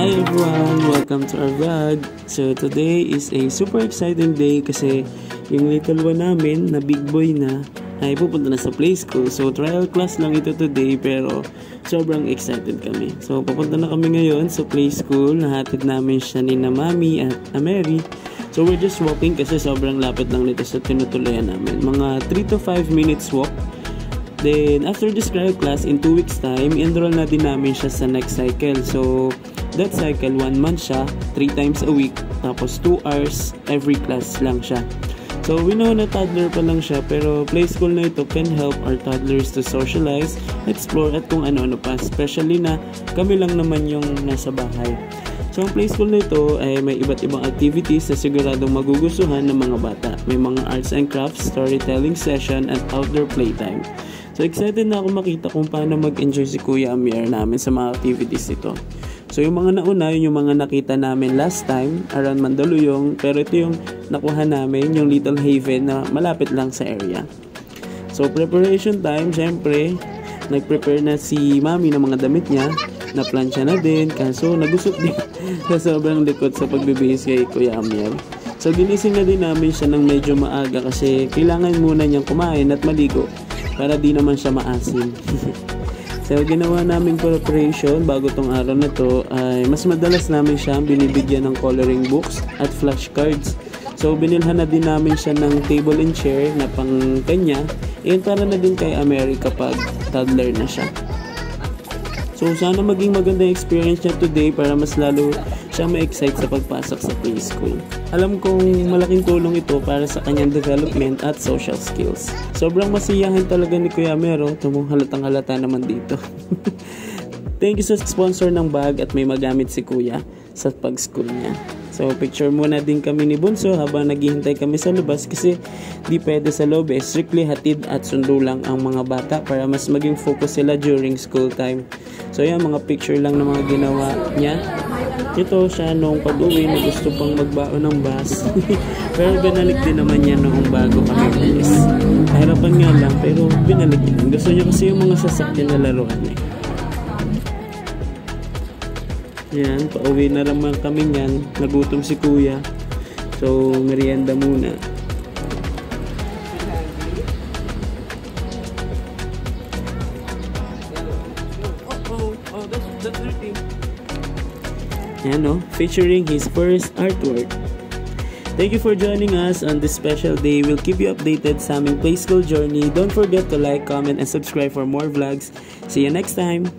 Hi everyone! Welcome to our vlog. So today is a super exciting day kasi yung little one namin na big boy na ay pupunta na sa play school. So trial class lang ito today pero sobrang excited kami. So pupunta na kami ngayon sa play school. Nahatid namin siya ni na Mami at Mary. So we're just walking kasi sobrang lapit lang nito sa tinutulayan namin. Mga 3 to 5 minutes walk. Then after this trial class, in 2 weeks time, enroll na din namin siya sa next cycle. So that cycle, 1 month siya, 3 times a week, tapos 2 hours every class lang siya. So we know na toddler pa lang siya, pero play school na ito can help our toddlers to socialize, explore at kung ano-ano pa, especially na kami lang naman yung nasa bahay. So ang play school na ito ay may iba't ibang activities na siguradong magugustuhan ng mga bata. May mga arts and crafts, storytelling session at outdoor playtime. So excited na ako makita kung paano mag-enjoy si Kuya Amir namin sa mga activities ito. So yung mga nauna, yun yung mga nakita namin last time around Mandaluyong, pero ito yung nakuha namin, yung Little Haven na malapit lang sa area. So preparation time, syempre nag-prepare na si Mami ng mga damit niya, na-plancha na din, kaso nagusot din sa sobrang likot sa pagbibihis kay Kuya Amir. So ginising na din namin siya ng medyo maaga kasi kailangan muna niyang kumain at maligo para di naman siya maasim. So ginawa namin preparation bago tong araw na to ay mas madalas namin siya binibigyan ng coloring books at flashcards. So binilhan na din namin siya ng table and chair na pang kanya para na din kay America kapag toddler na siya. So sana maging magandang experience niya today para mas lalo siyang ma-excite sa pagpasok sa play school. Alam kong malaking tulong ito para sa kanyang development at social skills. Sobrang masiyahan talaga ni Kuya Mero, tumong halatang halata naman dito. Thank you sa sponsor ng bag at may magamit si Kuya sa pag-school niya. So picture muna din kami ni Bunso habang naghihintay kami sa labas kasi di pwede sa loob strictly hatid at sundo lang ang mga bata para mas maging focus sila during school time. So yan, mga picture lang ng mga ginawa niya. Ito siya noong pag-uwi na gusto pang magbaon ng bus. Pero binalik din naman niya noong bago kami umalis. Harapan nga lang pero binalik din. Gusto niya kasi yung mga sasakyan na laruan eh. Yan, pauwi na naman kami yan. Nagutom si Kuya. So, merienda muna. Oh, that's dirty. Yan o, featuring his first artwork. Thank you for joining us on this special day. We'll keep you updated sa aming play school journey. Don't forget to like, comment, and subscribe for more vlogs. See you next time!